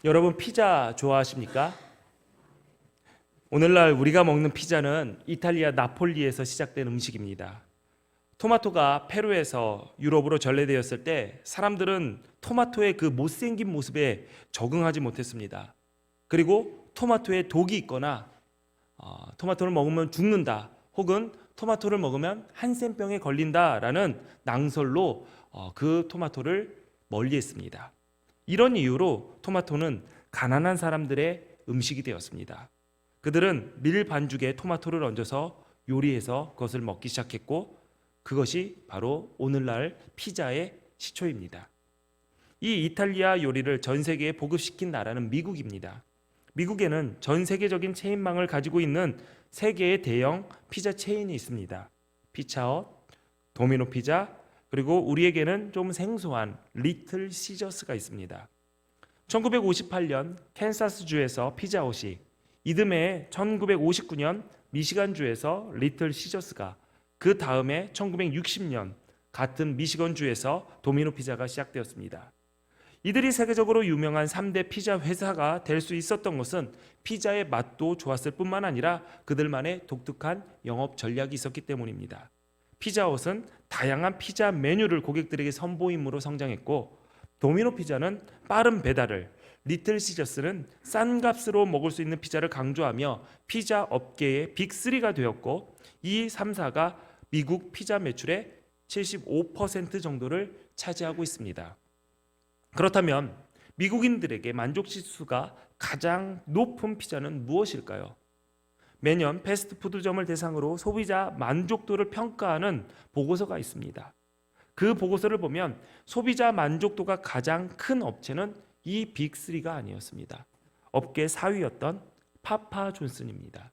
여러분 피자 좋아하십니까? 오늘날 우리가 먹는 피자는 이탈리아 나폴리에서 시작된 음식입니다. 토마토가 페루에서 유럽으로 전래되었을 때 사람들은 토마토의 그 못생긴 모습에 적응하지 못했습니다. 그리고 토마토에 독이 있거나 토마토를 먹으면 죽는다, 혹은 토마토를 먹으면 한센병에 걸린다라는 낭설로 그 토마토를 멀리했습니다. 이런 이유로 토마토는 가난한 사람들의 음식이 되었습니다. 그들은 밀 반죽에 토마토를 얹어서 요리해서 그것을 먹기 시작했고, 그것이 바로 오늘날 피자의 시초입니다. 이 이탈리아 요리를 전 세계에 보급시킨 나라는 미국입니다. 미국에는 전 세계적인 체인망을 가지고 있는 세 개의 대형 피자 체인이 있습니다. 피차헛, 도미노 피자, 그리고 우리에게는 좀 생소한 리틀 시저스가 있습니다. 1958년 캔사스주에서 피자헛이, 이듬해 1959년 미시간주에서 리틀 시저스가, 그 다음에 1960년 같은 미시건주에서 도미노 피자가 시작되었습니다. 이들이 세계적으로 유명한 3대 피자 회사가 될 수 있었던 것은 피자의 맛도 좋았을 뿐만 아니라 그들만의 독특한 영업 전략이 있었기 때문입니다. 피자헛은 다양한 피자 메뉴를 고객들에게 선보임으로 성장했고, 도미노 피자는 빠른 배달을, 리틀 시저스는 싼 값으로 먹을 수 있는 피자를 강조하며 피자 업계의 빅3가 되었고, 이 3사가 미국 피자 매출의 75% 정도를 차지하고 있습니다. 그렇다면 미국인들에게 만족 지수가 가장 높은 피자는 무엇일까요? 매년 패스트푸드점을 대상으로 소비자 만족도를 평가하는 보고서가 있습니다. 그 보고서를 보면 소비자 만족도가 가장 큰 업체는 이 빅3가 아니었습니다. 업계 4위였던 파파존슨입니다.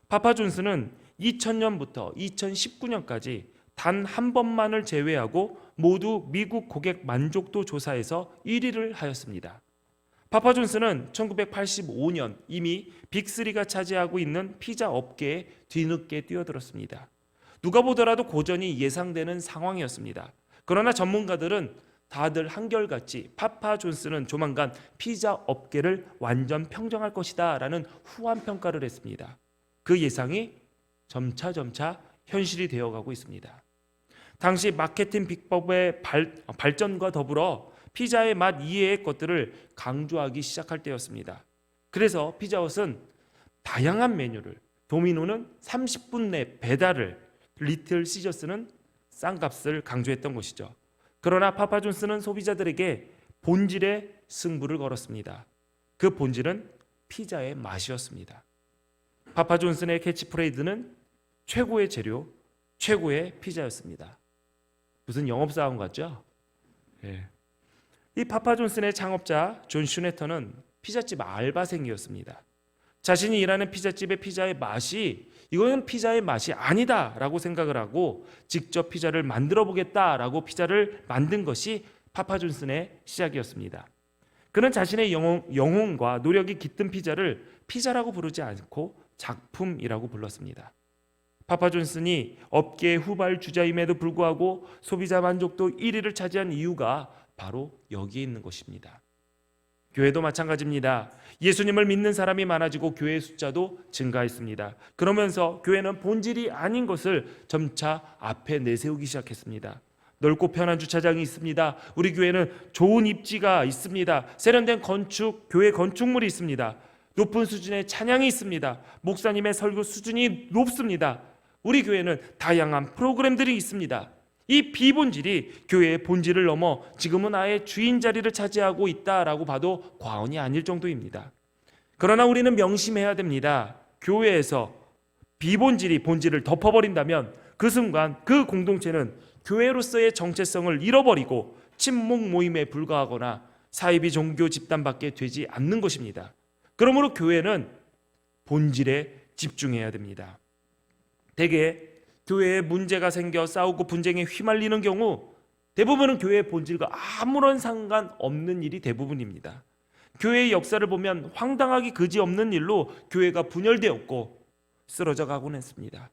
파파존슨은 2000년부터 2019년까지 단 한 번만을 제외하고 모두 미국 고객 만족도 조사에서 1위를 하였습니다. 파파존스는 1985년 이미 빅3가 차지하고 있는 피자 업계에 뒤늦게 뛰어들었습니다. 누가 보더라도 고전이 예상되는 상황이었습니다. 그러나 전문가들은 다들 한결같이 파파존스는 조만간 피자 업계를 완전 평정할 것이다 라는 후한 평가를 했습니다. 그 예상이 점차 현실이 되어가고 있습니다. 당시 마케팅 비법의 발전과 더불어 피자의 맛 이외의 것들을 강조하기 시작할 때였습니다. 그래서 피자헛은 다양한 메뉴를, 도미노는 30분 내 배달을, 리틀 시저스는 싼 값을 강조했던 것이죠. 그러나 파파존스는 소비자들에게 본질의 승부를 걸었습니다. 그 본질은 피자의 맛이었습니다. 파파존슨의 캐치프레이즈는 최고의 재료, 최고의 피자였습니다. 무슨 영업사원 같죠? 예. 이 파파존슨의 창업자 존 슈네터는 피자집 알바생이었습니다. 자신이 일하는 피자집의 피자의 맛이, 이거는 피자의 맛이 아니다 라고 생각을 하고 직접 피자를 만들어 보겠다라고 피자를 만든 것이 파파존슨의 시작이었습니다. 그는 자신의 영혼과 노력이 깃든 피자를 피자라고 부르지 않고 작품이라고 불렀습니다. 파파존슨이 업계의 후발주자임에도 불구하고 소비자 만족도 1위를 차지한 이유가 바로 여기에 있는 것입니다. 교회도 마찬가지입니다. 예수님을 믿는 사람이 많아지고 교회의 숫자도 증가했습니다. 그러면서 교회는 본질이 아닌 것을 점차 앞에 내세우기 시작했습니다. 넓고 편한 주차장이 있습니다. 우리 교회는 좋은 입지가 있습니다. 세련된 건축, 교회 건축물이 있습니다. 높은 수준의 찬양이 있습니다. 목사님의 설교 수준이 높습니다. 우리 교회는 다양한 프로그램들이 있습니다. 이 비본질이 교회의 본질을 넘어 지금은 아예 주인 자리를 차지하고 있다라고 봐도 과언이 아닐 정도입니다. 그러나 우리는 명심해야 됩니다. 교회에서 비본질이 본질을 덮어버린다면 그 순간 그 공동체는 교회로서의 정체성을 잃어버리고 친목 모임에 불과하거나 사이비 종교 집단밖에 되지 않는 것입니다. 그러므로 교회는 본질에 집중해야 됩니다. 대개 교회에 문제가 생겨 싸우고 분쟁에 휘말리는 경우 대부분은 교회의 본질과 아무런 상관없는 일이 대부분입니다. 교회의 역사를 보면 황당하기 그지없는 일로 교회가 분열되었고 쓰러져 가곤 했습니다.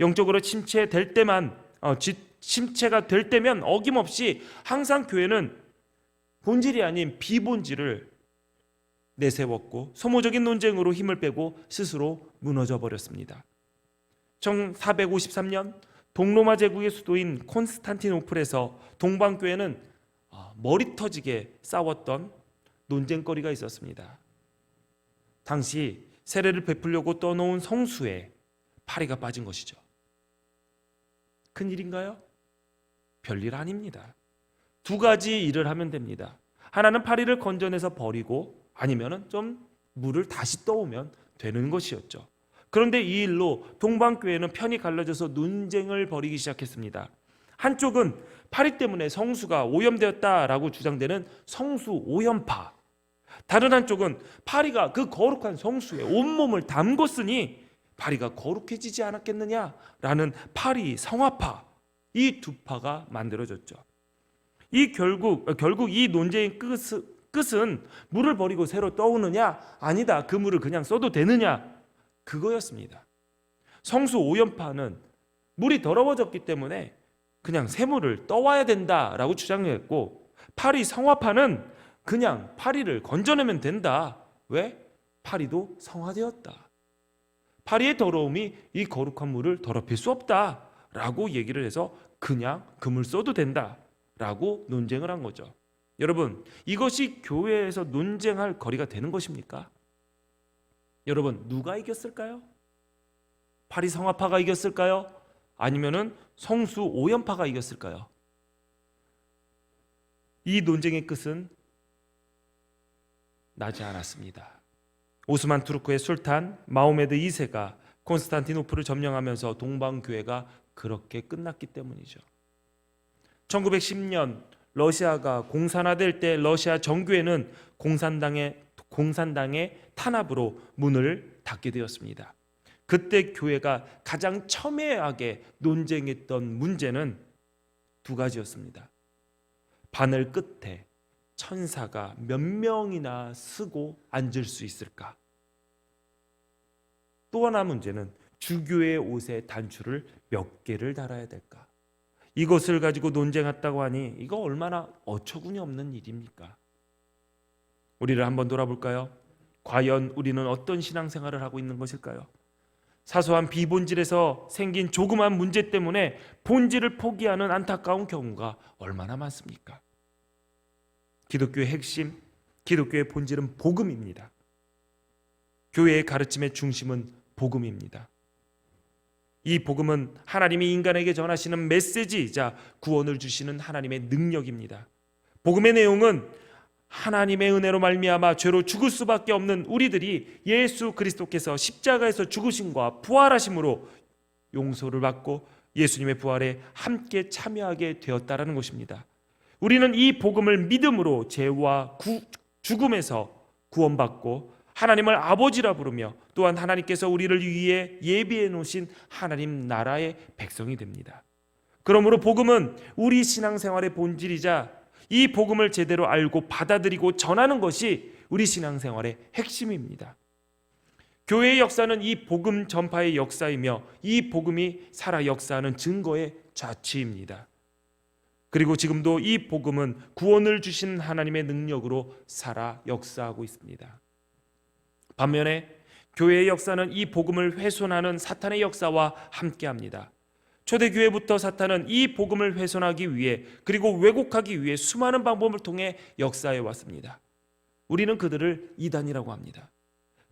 영적으로 침체될 때만 침체가 될 때면 어김없이 항상 교회는 본질이 아닌 비본질을 내세웠고 소모적인 논쟁으로 힘을 빼고 스스로 무너져 버렸습니다. 1453년 동로마 제국의 수도인 콘스탄티노플에서 동방교회는 머리 터지게 싸웠던 논쟁거리가 있었습니다. 당시 세례를 베풀려고 떠놓은 성수에 파리가 빠진 것이죠. 큰일인가요? 별일 아닙니다. 두 가지 일을 하면 됩니다. 하나는 파리를 건져내서 버리고 아니면 좀 물을 다시 떠오면 되는 것이었죠. 그런데 이 일로 동방교회는 편이 갈라져서 논쟁을 벌이기 시작했습니다. 한쪽은 파리 때문에 성수가 오염되었다라고 주장되는 성수 오염파, 다른 한쪽은 파리가 그 거룩한 성수에 온몸을 담궜으니 파리가 거룩해지지 않았겠느냐라는 파리 성화파, 이 두 파가 만들어졌죠. 결국 이 논쟁의 끝은 물을 버리고 새로 떠오느냐, 아니다 그 물을 그냥 써도 되느냐, 그거였습니다. 성수 오염파는 물이 더러워졌기 때문에 그냥 새물을 떠와야 된다라고 주장했고, 파리 성화파는 그냥 파리를 건져내면 된다. 왜? 파리도 성화되었다. 파리의 더러움이 이 거룩한 물을 더럽힐 수 없다라고 얘기를 해서 그냥 그 물 써도 된다라고 논쟁을 한 거죠. 여러분, 이것이 교회에서 논쟁할 거리가 되는 것입니까? 여러분, 누가 이겼을까요? 파리 성화파가 이겼을까요? 아니면은 성수 오염파가 이겼을까요? 이 논쟁의 끝은 나지 않았습니다. 오스만 투르크의 술탄 마호메드 2세가 콘스탄티노플을 점령하면서 동방교회가 그렇게 끝났기 때문이죠. 1910년 러시아가 공산화될 때 러시아 정교회는 공산당의 탄압으로 문을 닫게 되었습니다. 그때 교회가 가장 첨예하게 논쟁했던 문제는 두 가지였습니다. 바늘 끝에 천사가 몇 명이나 쓰고 앉을 수 있을까? 또 하나 문제는 주교의 옷에 단추를 몇 개를 달아야 될까? 이것을 가지고 논쟁했다고 하니 이거 얼마나 어처구니 없는 일입니까? 우리를 한번 돌아볼까요? 과연 우리는 어떤 신앙생활을 하고 있는 것일까요? 사소한 비본질에서 생긴 조그만 문제 때문에 본질을 포기하는 안타까운 경우가 얼마나 많습니까? 기독교의 핵심, 기독교의 본질은 복음입니다. 교회의 가르침의 중심은 복음입니다. 이 복음은 하나님이 인간에게 전하시는 메시지이자 구원을 주시는 하나님의 능력입니다. 복음의 내용은 하나님의 은혜로 말미암아 죄로 죽을 수밖에 없는 우리들이 예수 그리스도께서 십자가에서 죽으심과 부활하심으로 용서를 받고 예수님의 부활에 함께 참여하게 되었다라는 것입니다. 우리는 이 복음을 믿음으로 죄와 죽음에서 구원받고 하나님을 아버지라 부르며 또한 하나님께서 우리를 위해 예비해 놓으신 하나님 나라의 백성이 됩니다. 그러므로 복음은 우리 신앙생활의 본질이자 이 복음을 제대로 알고 받아들이고 전하는 것이 우리 신앙생활의 핵심입니다. 교회의 역사는 이 복음 전파의 역사이며 이 복음이 살아 역사하는 증거의 자취입니다. 그리고 지금도 이 복음은 구원을 주신 하나님의 능력으로 살아 역사하고 있습니다. 반면에 교회의 역사는 이 복음을 훼손하는 사탄의 역사와 함께합니다. 초대교회부터 사탄은 이 복음을 훼손하기 위해 그리고 왜곡하기 위해 수많은 방법을 통해 역사해 왔습니다. 우리는 그들을 이단이라고 합니다.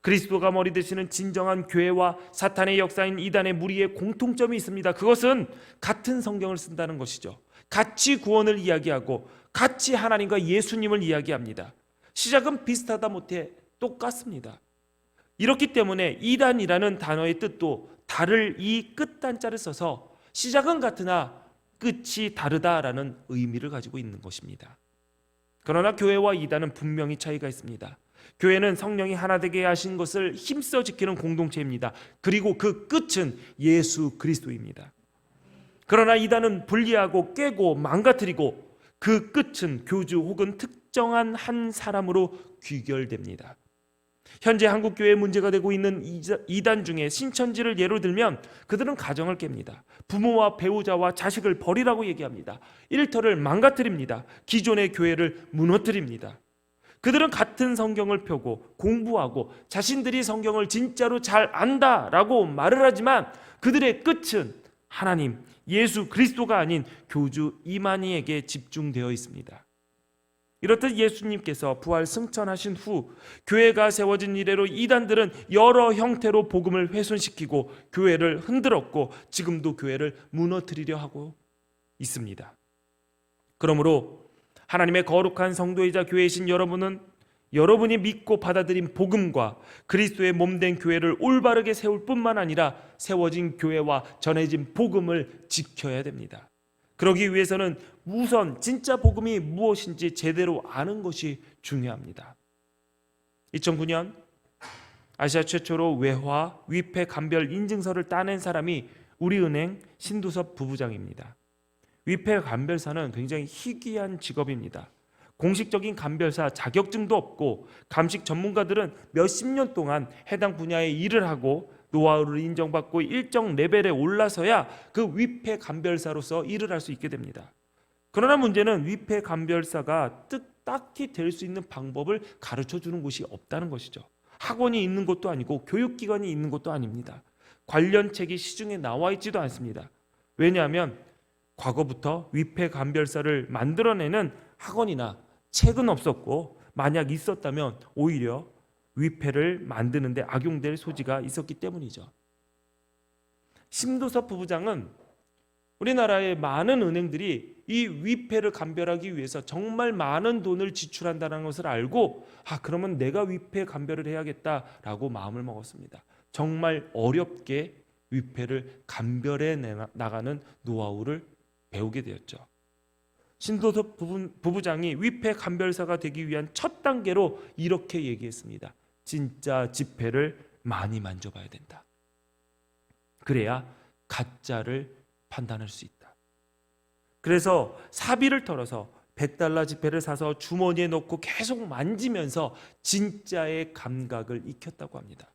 그리스도가 머리 되시는 진정한 교회와 사탄의 역사인 이단의 무리의 공통점이 있습니다. 그것은 같은 성경을 쓴다는 것이죠. 같이 구원을 이야기하고 같이 하나님과 예수님을 이야기합니다. 시작은 비슷하다 못해 똑같습니다. 이렇기 때문에 이단이라는 단어의 뜻도 다를 이 끝단자를 써서 시작은 같으나 끝이 다르다라는 의미를 가지고 있는 것입니다. 그러나 교회와 이단은 분명히 차이가 있습니다. 교회는 성령이 하나 되게 하신 것을 힘써 지키는 공동체입니다. 그리고 그 끝은 예수 그리스도입니다. 그러나 이단은 분리하고 깨고 망가뜨리고 그 끝은 교주 혹은 특정한 한 사람으로 귀결됩니다. 현재 한국교회에 문제가 되고 있는 이단 중에 신천지를 예로 들면 그들은 가정을 깹니다. 부모와 배우자와 자식을 버리라고 얘기합니다. 일터를 망가뜨립니다. 기존의 교회를 무너뜨립니다. 그들은 같은 성경을 펴고 공부하고 자신들이 성경을 진짜로 잘 안다라고 말을 하지만 그들의 끝은 하나님, 예수 그리스도가 아닌 교주 이만희에게 집중되어 있습니다. 이렇듯 예수님께서 부활 승천하신 후 교회가 세워진 이래로 이단들은 여러 형태로 복음을 훼손시키고 교회를 흔들었고 지금도 교회를 무너뜨리려 하고 있습니다. 그러므로 하나님의 거룩한 성도이자 교회이신 여러분은 여러분이 믿고 받아들인 복음과 그리스도의 몸된 교회를 올바르게 세울 뿐만 아니라 세워진 교회와 전해진 복음을 지켜야 됩니다. 그러기 위해서는 우선 진짜 복음이 무엇인지 제대로 아는 것이 중요합니다. 2009년 아시아 최초로 외화, 위패 감별 인증서를 따낸 사람이 우리은행 신두섭 부부장입니다. 위패 감별사는 굉장히 희귀한 직업입니다. 공식적인 감별사 자격증도 없고 감식 전문가들은 몇십 년 동안 해당 분야에 일을 하고 노하우를 인정받고 일정 레벨에 올라서야 그 위패 감별사로서 일을 할 수 있게 됩니다. 그러나 문제는 위패 감별사가 딱히 될 수 있는 방법을 가르쳐 주는 곳이 없다는 것이죠. 학원이 있는 것도 아니고 교육기관이 있는 것도 아닙니다. 관련 책이 시중에 나와 있지도 않습니다. 왜냐하면 과거부터 위패 감별사를 만들어내는 학원이나 책은 없었고 만약 있었다면 오히려 위패를 만드는데 악용될 소지가 있었기 때문이죠. 신두섭 부부장은 우리나라의 많은 은행들이 이 위패를 감별하기 위해서 정말 많은 돈을 지출한다는 것을 알고 그러면 내가 위패 감별을 해야겠다라고 마음을 먹었습니다. 정말 어렵게 위패를 감별해 나가는 노하우를 배우게 되었죠. 신도섭 부부장이 위패 감별사가 되기 위한 첫 단계로 이렇게 얘기했습니다. 진짜 지폐를 많이 만져봐야 된다. 그래야 가짜를 판단할 수 있다. 그래서 사비를 털어서 $100 지폐를 사서 주머니에 넣고 계속 만지면서 진짜의 감각을 익혔다고 합니다.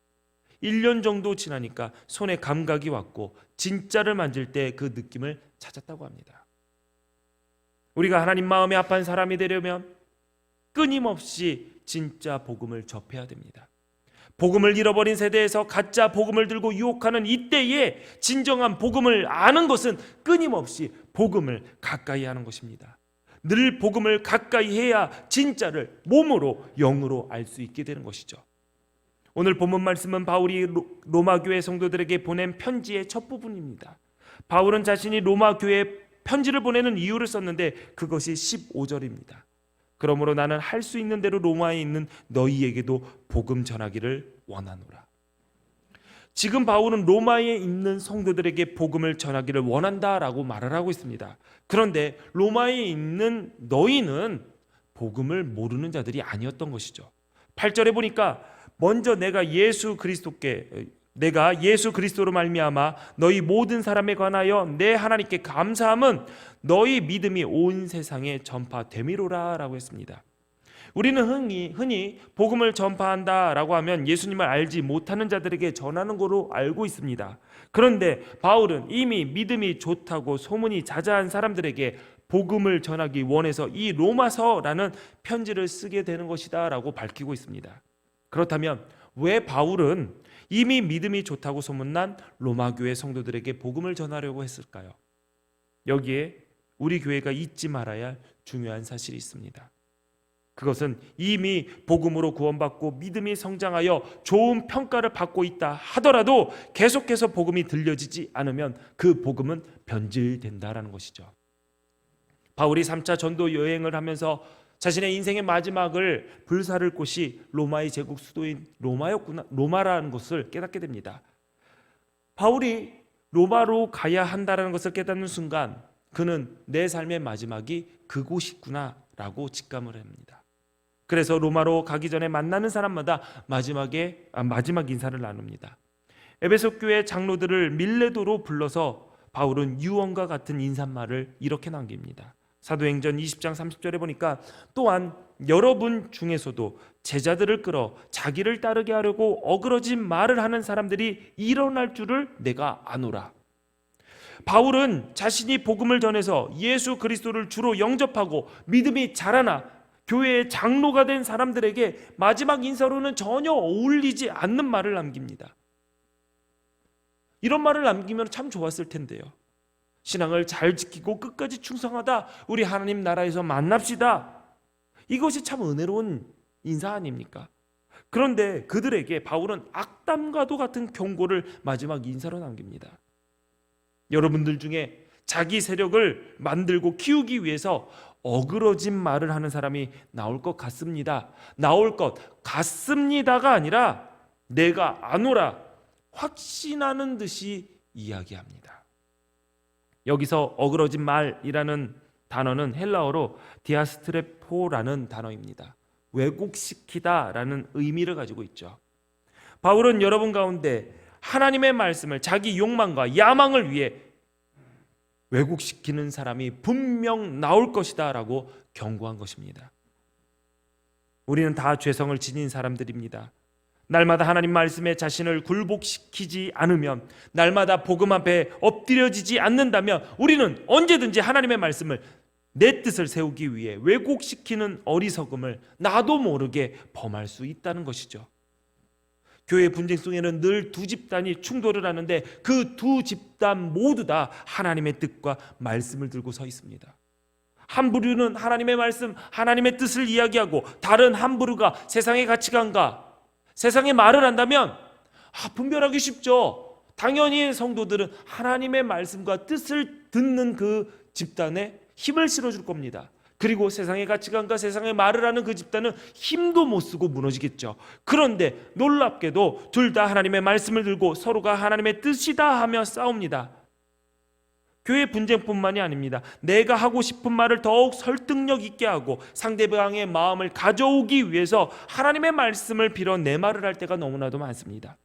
1년 정도 지나니까 손에 감각이 왔고 진짜를 만질 때 그 느낌을 찾았다고 합니다. 우리가 하나님 마음에 합한 사람이 되려면 끊임없이 진짜 복음을 접해야 됩니다. 복음을 잃어버린 세대에서 가짜 복음을 들고 유혹하는 이때에 진정한 복음을 아는 것은 끊임없이 복음을 가까이 하는 것입니다. 늘 복음을 가까이 해야 진짜를 몸으로 영으로 알 수 있게 되는 것이죠. 오늘 본문 말씀은 바울이 로마 교회 성도들에게 보낸 편지의 첫 부분입니다. 바울은 자신이 로마 교회에 편지를 보내는 이유를 썼는데 그것이 15절입니다. 그러므로 나는 할 수 있는 대로 로마에 있는 너희에게도 복음 전하기를 원하노라. 지금 바울은 로마에 있는 성도들에게 복음을 전하기를 원한다라고 말을 하고 있습니다. 그런데 로마에 있는 너희는 복음을 모르는 자들이 아니었던 것이죠. 8절에 보니까 먼저 내가 예수 그리스도로 말미암아 너희 모든 사람에 관하여 내 하나님께 감사함은 너희 믿음이 온 세상에 전파됨이로라라고 했습니다. 우리는 흔히 복음을 전파한다라고 하면 예수님을 알지 못하는 자들에게 전하는 거로 알고 있습니다. 그런데 바울은 이미 믿음이 좋다고 소문이 자자한 사람들에게 복음을 전하기 원해서 이 로마서라는 편지를 쓰게 되는 것이다라고 밝히고 있습니다. 그렇다면 왜 바울은 이미 믿음이 좋다고 소문난 로마 교회 성도들에게 복음을 전하려고 했을까요? 여기에 우리 교회가 잊지 말아야 할 중요한 사실이 있습니다. 그것은 이미 복음으로 구원받고 믿음이 성장하여 좋은 평가를 받고 있다 하더라도 계속해서 복음이 들려지지 않으면 그 복음은 변질된다라는 것이죠. 바울이 3차 전도 여행을 하면서 자신의 인생의 마지막을 불사를 곳이 로마의 제국 수도인 로마라는 것을 깨닫게 됩니다. 바울이 로마로 가야 한다는 것을 깨닫는 순간 그는 내 삶의 마지막이 그곳이구나라고 직감을 합니다. 그래서 로마로 가기 전에 만나는 사람마다 마지막 인사를 나눕니다. 에베소 교회 장로들을 밀레도로 불러서 바울은 유언과 같은 인사말을 이렇게 남깁니다. 사도행전 20장 30절에 보니까 또한 여러분 중에서도 제자들을 끌어 자기를 따르게 하려고 어그러진 말을 하는 사람들이 일어날 줄을 내가 아노라. 바울은 자신이 복음을 전해서 예수 그리스도를 주로 영접하고 믿음이 자라나 교회의 장로가 된 사람들에게 마지막 인사로는 전혀 어울리지 않는 말을 남깁니다. 이런 말을 남기면 참 좋았을 텐데요. 신앙을 잘 지키고 끝까지 충성하다 우리 하나님 나라에서 만납시다. 이것이 참 은혜로운 인사 아닙니까? 그런데 그들에게 바울은 악담과도 같은 경고를 마지막 인사로 남깁니다. 여러분들 중에 자기 세력을 만들고 키우기 위해서 어그러진 말을 하는 사람이 나올 것 같습니다. 나올 것 같습니다가 아니라 내가 아노라 확신하는 듯이 이야기합니다. 여기서 어그러진 말이라는 단어는 헬라어로 디아스트레포라는 단어입니다. 왜곡시키다라는 의미를 가지고 있죠. 바울은 여러분 가운데 하나님의 말씀을 자기 욕망과 야망을 위해 왜곡시키는 사람이 분명 나올 것이다 라고 경고한 것입니다. 우리는 다 죄성을 지닌 사람들입니다. 날마다 하나님 말씀에 자신을 굴복시키지 않으면, 날마다 복음 앞에 엎드려지지 않는다면 우리는 언제든지 하나님의 말씀을 내 뜻을 세우기 위해 왜곡시키는 어리석음을 나도 모르게 범할 수 있다는 것이죠. 교회 분쟁 속에는 늘 두 집단이 충돌을 하는데 그 두 집단 모두 다 하나님의 뜻과 말씀을 들고 서 있습니다. 한 부류는 하나님의 말씀, 하나님의 뜻을 이야기하고 다른 한 부류가 세상의 가치관과 세상의 말을 한다면 분별하기 쉽죠. 당연히 성도들은 하나님의 말씀과 뜻을 듣는 그 집단에 힘을 실어줄 겁니다. 그리고 세상의 가치관과 세상의 말을 하는 그 집단은 힘도 못 쓰고 무너지겠죠. 그런데 놀랍게도 둘 다 하나님의 말씀을 들고 서로가 하나님의 뜻이다 하며 싸웁니다. 교회 분쟁뿐만이 아닙니다. 내가 하고 싶은 말을 더욱 설득력 있게 하고 상대방의 마음을 가져오기 위해서 하나님의 말씀을 빌어 내 말을 할 때가 너무나도 많습니다.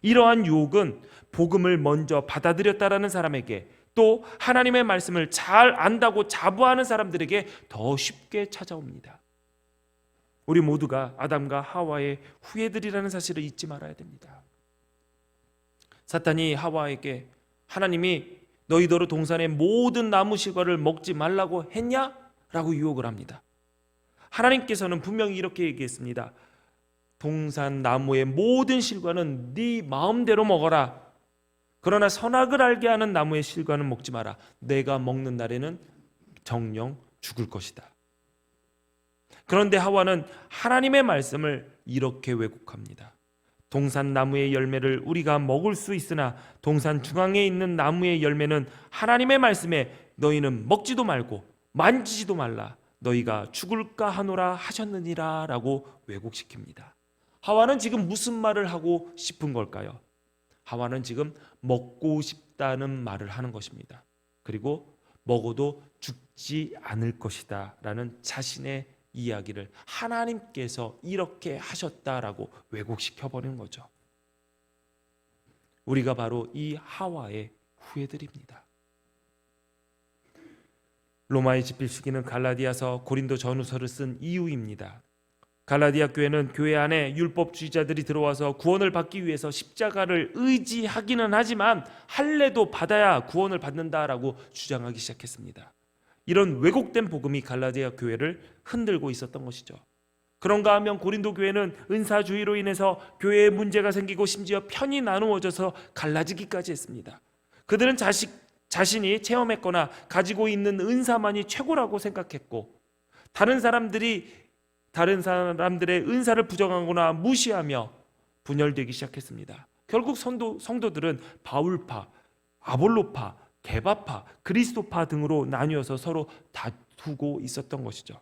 이러한 유혹은 복음을 먼저 받아들였다라는 사람에게, 또 하나님의 말씀을 잘 안다고 자부하는 사람들에게 더 쉽게 찾아옵니다. 우리 모두가 아담과 하와의 후예들이라는 사실을 잊지 말아야 됩니다. 사탄이 하와에게 하나님이 너희더러 동산의 모든 나무 실과를 먹지 말라고 했냐? 라고 유혹을 합니다. 하나님께서는 분명히 이렇게 얘기했습니다. 동산 나무의 모든 실과는 네 마음대로 먹어라. 그러나 선악을 알게 하는 나무의 실과는 먹지 마라. 내가 먹는 날에는 정령 죽을 것이다. 그런데 하와는 하나님의 말씀을 이렇게 왜곡합니다. 동산 나무의 열매를 우리가 먹을 수 있으나 동산 중앙에 있는 나무의 열매는 하나님의 말씀에 너희는 먹지도 말고 만지지도 말라. 너희가 죽을까 하노라 하셨느니라 라고 왜곡시킵니다. 하와는 지금 무슨 말을 하고 싶은 걸까요? 하와는 지금 먹고 싶다는 말을 하는 것입니다. 그리고 먹어도 죽지 않을 것이다 라는 자신의 이야기를 하나님께서 이렇게 하셨다라고 왜곡시켜버리는 거죠. 우리가 바로 이 하와의 후예들입니다. 로마의 집필시기는 갈라디아서, 고린도 전후서를 쓴 이유입니다. 갈라디아 교회는 교회 안에 율법주의자들이 들어와서 구원을 받기 위해서 십자가를 의지하기는 하지만 할례도 받아야 구원을 받는다라고 주장하기 시작했습니다. 이런 왜곡된 복음이 갈라디아 교회를 흔들고 있었던 것이죠. 그런가 하면 고린도 교회는 은사주의로 인해서 교회에 문제가 생기고 심지어 편이 나누어져서 갈라지기까지 했습니다. 그들은 자신이 체험했거나 가지고 있는 은사만이 최고라고 생각했고 다른 사람들의 은사를 부정하거나 무시하며 분열되기 시작했습니다. 결국 성도들은 바울파, 아볼로파, 게바파, 그리스도파 등으로 나뉘어서 서로 다투고 있었던 것이죠.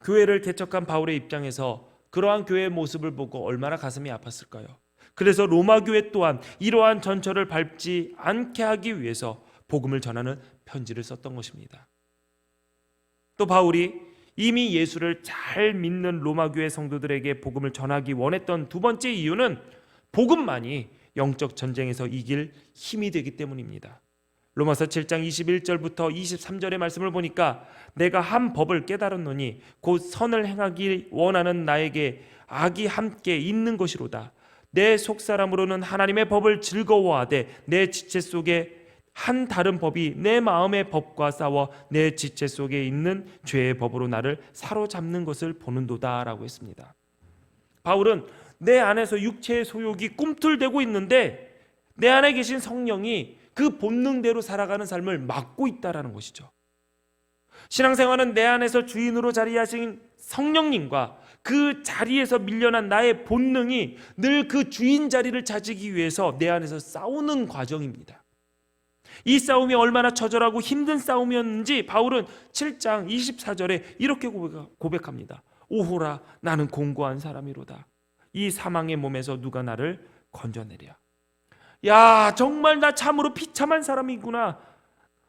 교회를 개척한 바울의 입장에서 그러한 교회의 모습을 보고 얼마나 가슴이 아팠을까요? 그래서 로마 교회 또한 이러한 전철을 밟지 않게 하기 위해서 복음을 전하는 편지를 썼던 것입니다. 또 바울이 이미 예수를 잘 믿는 로마 교회 성도들에게 복음을 전하기 원했던 두 번째 이유는 복음만이 영적 전쟁에서 이길 힘이 되기 때문입니다. 로마서 7장 21절부터 23절의 말씀을 보니까 내가 한 법을 깨달았노니 곧 선을 행하기 원하는 나에게 악이 함께 있는 것이로다. 내 속사람으로는 하나님의 법을 즐거워하되 내 지체 속에 한 다른 법이 내 마음의 법과 싸워 내 지체 속에 있는 죄의 법으로 나를 사로잡는 것을 보는도다라고 했습니다. 바울은 내 안에서 육체의 소욕이 꿈틀대고 있는데 내 안에 계신 성령이 그 본능대로 살아가는 삶을 막고 있다라는 것이죠. 신앙생활은 내 안에서 주인으로 자리하신 성령님과 그 자리에서 밀려난 나의 본능이 늘 그 주인 자리를 차지하기 위해서 내 안에서 싸우는 과정입니다. 이 싸움이 얼마나 처절하고 힘든 싸움이었는지 바울은 7장 24절에 이렇게 고백합니다. 오호라, 나는 공고한 사람이로다. 이 사망의 몸에서 누가 나를 건져내랴. 야, 정말 나 참으로 비참한 사람이구나.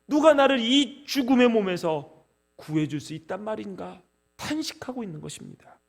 누가 나를 이 죽음의 몸에서 구해줄 수 있단 말인가 탄식하고 있는 것입니다.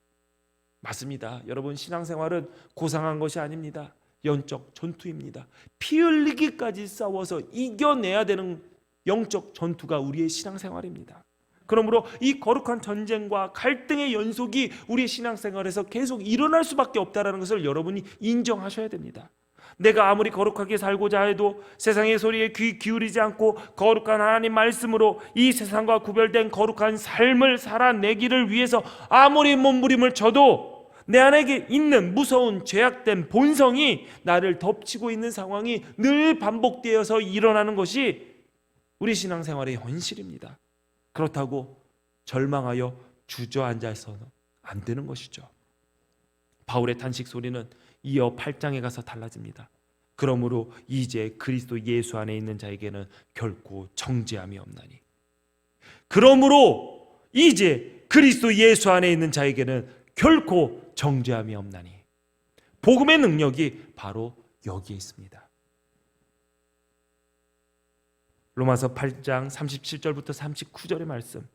맞습니다. 여러분, 신앙생활은 고상한 것이 아닙니다. 영적 전투입니다. 피 흘리기까지 싸워서 이겨내야 되는 영적 전투가 우리의 신앙생활입니다. 그러므로 이 거룩한 전쟁과 갈등의 연속이 우리의 신앙생활에서 계속 일어날 수밖에 없다는 것을 여러분이 인정하셔야 됩니다. 내가 아무리 거룩하게 살고자 해도 세상의 소리에 귀 기울이지 않고 거룩한 하나님 말씀으로 이 세상과 구별된 거룩한 삶을 살아내기를 위해서 아무리 몸부림을 쳐도 내 안에 있는 무서운 죄악된 본성이 나를 덮치고 있는 상황이 늘 반복되어서 일어나는 것이 우리 신앙생활의 현실입니다. 그렇다고 절망하여 주저앉아서는 안 되는 것이죠. 바울의 탄식 소리는 이어 8장에 가서 달라집니다. 그러므로 이제 그리스도 예수 안에 있는 자에게는 결코 정죄함이 없나니. 그러므로 이제 그리스도 예수 안에 있는 자에게는 결코 정죄함이 없나니. 복음의 능력이 바로 여기에 있습니다. 로마서 8장 37절부터 39절의 말씀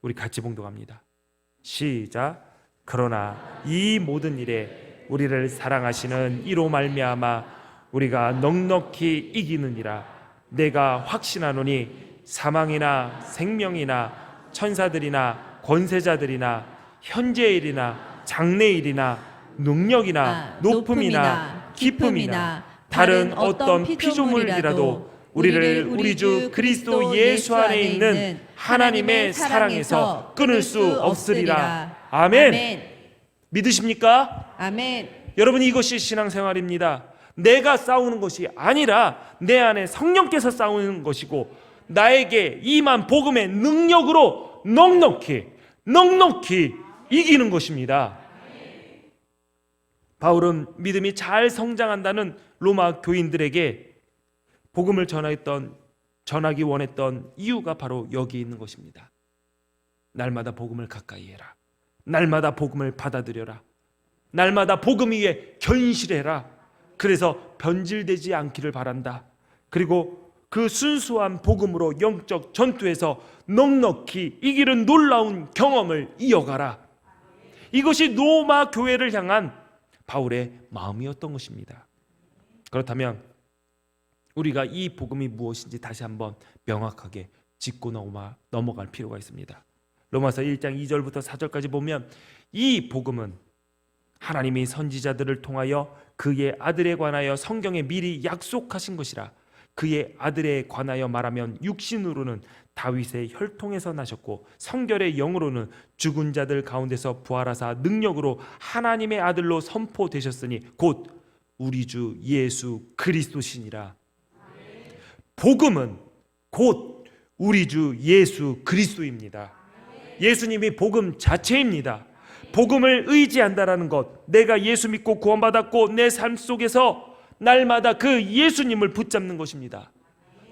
우리 같이 봉독합니다. 시작. 그러나 이 모든 일에 우리를 사랑하시는 이로 말미암아 우리가 넉넉히 이기느니라. 내가 확신하노니 사망이나 생명이나 천사들이나 권세자들이나 현재일이나 장래일이나 능력이나 높음이나 깊음이나 다른 어떤 피조물이라도 우리를 우리 주 그리스도 예수 안에 있는 하나님의 사랑에서 끊을 수 없으리라. 아멘. 믿으십니까? 아멘. 여러분, 이것이 신앙생활입니다. 내가 싸우는 것이 아니라 내 안에 성령께서 싸우는 것이고 나에게 임한 복음의 능력으로 넉넉히 이기는 것입니다. 바울은 믿음이 잘 성장한다는 로마 교인들에게 복음을 전하기 원했던 이유가 바로 여기 있는 것입니다. 날마다 복음을 가까이 해라. 날마다 복음을 받아들여라. 날마다 복음 위에 견실해라. 그래서 변질되지 않기를 바란다. 그리고 그 순수한 복음으로 영적 전투에서 넉넉히 이기는 놀라운 경험을 이어가라. 이것이 로마 교회를 향한 바울의 마음이었던 것입니다. 그렇다면 우리가 이 복음이 무엇인지 다시 한번 명확하게 짚고 넘어갈 필요가 있습니다. 로마서 1장 2절부터 4절까지 보면 이 복음은 하나님이 선지자들을 통하여 그의 아들에 관하여 성경에 미리 약속하신 것이라. 그의 아들에 관하여 말하면 육신으로는 다윗의 혈통에서 나셨고 성결의 영으로는 죽은 자들 가운데서 부활하사 능력으로 하나님의 아들로 선포되셨으니 곧 우리 주 예수 그리스도시니라. 복음은 곧 우리 주 예수 그리스도입니다. 예수님이 복음 자체입니다. 복음을 의지한다라는 것, 내가 예수 믿고 구원받았고 내 삶 속에서 날마다 그 예수님을 붙잡는 것입니다.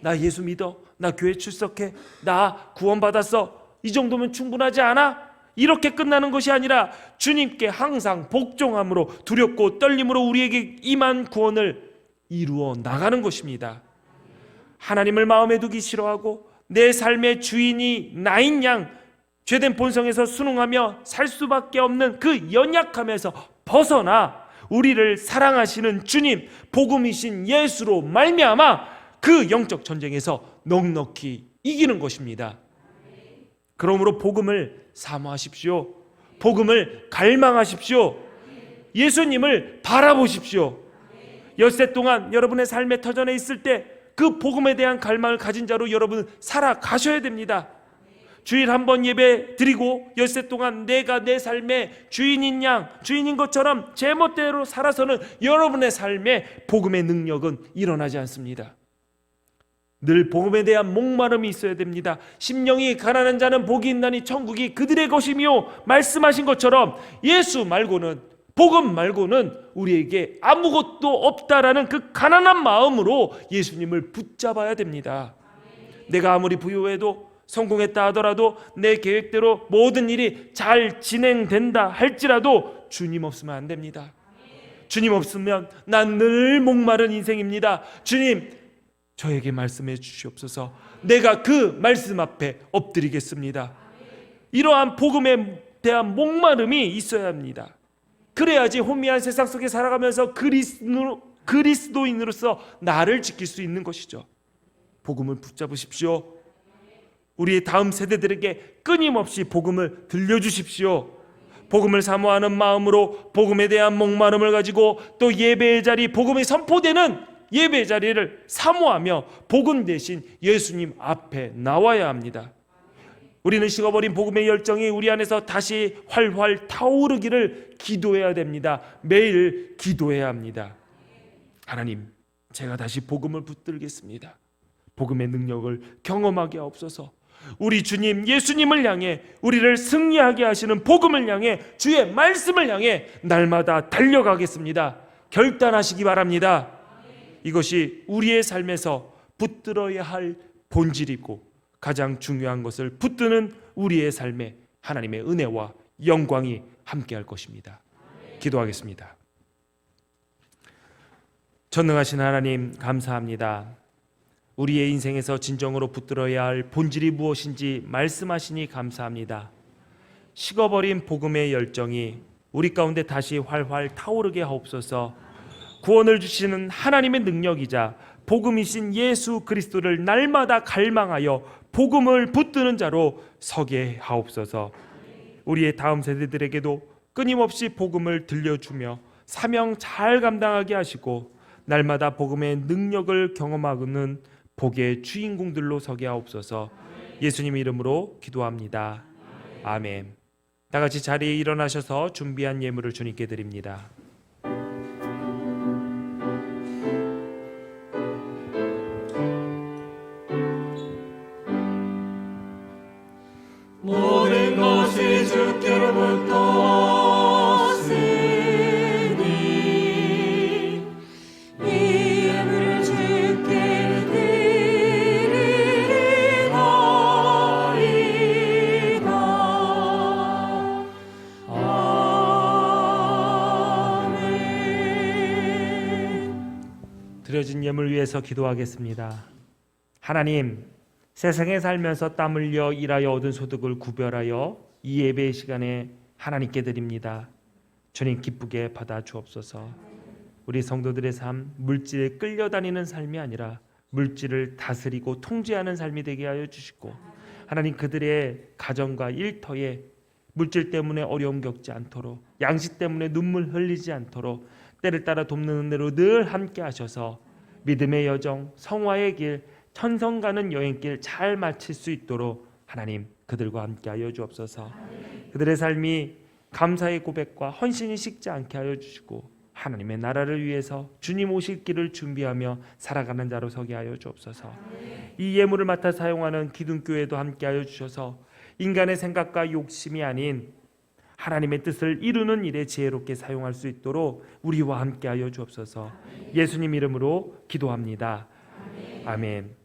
나 예수 믿어? 나 교회 출석해? 나 구원받았어? 이 정도면 충분하지 않아? 이렇게 끝나는 것이 아니라 주님께 항상 복종함으로 두렵고 떨림으로 우리에게 임한 구원을 이루어 나가는 것입니다. 하나님을 마음에 두기 싫어하고 내 삶의 주인이 나인 양 죄된 본성에서 순응하며 살 수밖에 없는 그 연약함에서 벗어나 우리를 사랑하시는 주님, 복음이신 예수로 말미암아 그 영적 전쟁에서 넉넉히 이기는 것입니다. 그러므로 복음을 사모하십시오. 복음을 갈망하십시오. 예수님을 바라보십시오. 엿새 동안 여러분의 삶의 터전에 있을 때 그 복음에 대한 갈망을 가진 자로 여러분 살아가셔야 됩니다. 주일 한 번 예배 드리고 엿새 동안 내가 내 삶의 주인인 양, 주인인 것처럼 제멋대로 살아서는 여러분의 삶에 복음의 능력은 일어나지 않습니다. 늘 복음에 대한 목마름이 있어야 됩니다. 심령이 가난한 자는 복이 있나니 천국이 그들의 것이며 말씀하신 것처럼 예수 말고는, 복음 말고는 우리에게 아무것도 없다라는 그 가난한 마음으로 예수님을 붙잡아야 됩니다. 내가 아무리 부유해도 성공했다 하더라도 내 계획대로 모든 일이 잘 진행된다 할지라도 주님 없으면 안 됩니다. 주님 없으면 난 늘 목마른 인생입니다. 주님, 저에게 말씀해 주시옵소서. 내가 그 말씀 앞에 엎드리겠습니다. 이러한 복음에 대한 목마름이 있어야 합니다. 그래야지 혼미한 세상 속에 살아가면서 그리스도인으로서 나를 지킬 수 있는 것이죠. 복음을 붙잡으십시오. 우리의 다음 세대들에게 끊임없이 복음을 들려주십시오. 복음을 사모하는 마음으로 복음에 대한 목마름을 가지고 또 예배의 자리, 복음이 선포되는 예배의 자리를 사모하며 복음 대신 예수님 앞에 나와야 합니다. 우리는 식어버린 복음의 열정이 우리 안에서 다시 활활 타오르기를 기도해야 됩니다. 매일 기도해야 합니다. 하나님, 제가 다시 복음을 붙들겠습니다. 복음의 능력을 경험하게 하옵소서. 우리 주님 예수님을 향해 우리를 승리하게 하시는 복음을 향해 주의 말씀을 향해 날마다 달려가겠습니다. 결단하시기 바랍니다. 이것이 우리의 삶에서 붙들어야 할 본질이고 가장 중요한 것을 붙드는 우리의 삶에 하나님의 은혜와 영광이 함께할 것입니다. 기도하겠습니다. 전능하신 하나님, 감사합니다. 우리의 인생에서 진정으로 붙들어야 할 본질이 무엇인지 말씀하시니 감사합니다. 식어버린 복음의 열정이 우리 가운데 다시 활활 타오르게 하옵소서. 구원을 주시는 하나님의 능력이자 복음이신 예수 그리스도를 날마다 갈망하여 복음을 붙드는 자로 서게 하옵소서. 우리의 다음 세대들에게도 끊임없이 복음을 들려주며 사명 잘 감당하게 하시고 날마다 복음의 능력을 경험하는 복의 주인공들로 서게 하옵소서. 예수님 이름으로 기도합니다. 아멘. 다 같이 자리에 일어나셔서 준비한 예물을 주님께 드립니다. 모든 것이 주께로부터 왔으니 이 예물을 주께 드리리이다. 아멘. 드려진 예물 위해서 기도하겠습니다. 하나님, 세상에 살면서 땀 흘려 일하여 얻은 소득을 구별하여 이 예배의 시간에 하나님께 드립니다. 주님 기쁘게 받아 주옵소서. 우리 성도들의 삶, 물질에 끌려다니는 삶이 아니라 물질을 다스리고 통제하는 삶이 되게 하여 주시고, 하나님 그들의 가정과 일터에 물질 때문에 어려움 겪지 않도록, 양식 때문에 눈물 흘리지 않도록 때를 따라 돕는 은혜로 늘 함께 하셔서 믿음의 여정, 성화의 길, 천성 가는 여행길 잘 마칠 수 있도록 하나님 그들과 함께 하여 주옵소서. 그들의 삶이 감사의 고백과 헌신이 식지 않게 하여 주시고 하나님의 나라를 위해서 주님 오실 길을 준비하며 살아가는 자로 서게 하여 주옵소서. 이 예물을 맡아 사용하는 기둥교회도 함께 하여 주셔서 인간의 생각과 욕심이 아닌 하나님의 뜻을 이루는 일에 지혜롭게 사용할 수 있도록 우리와 함께 하여 주옵소서. 예수님 이름으로 기도합니다. 아멘.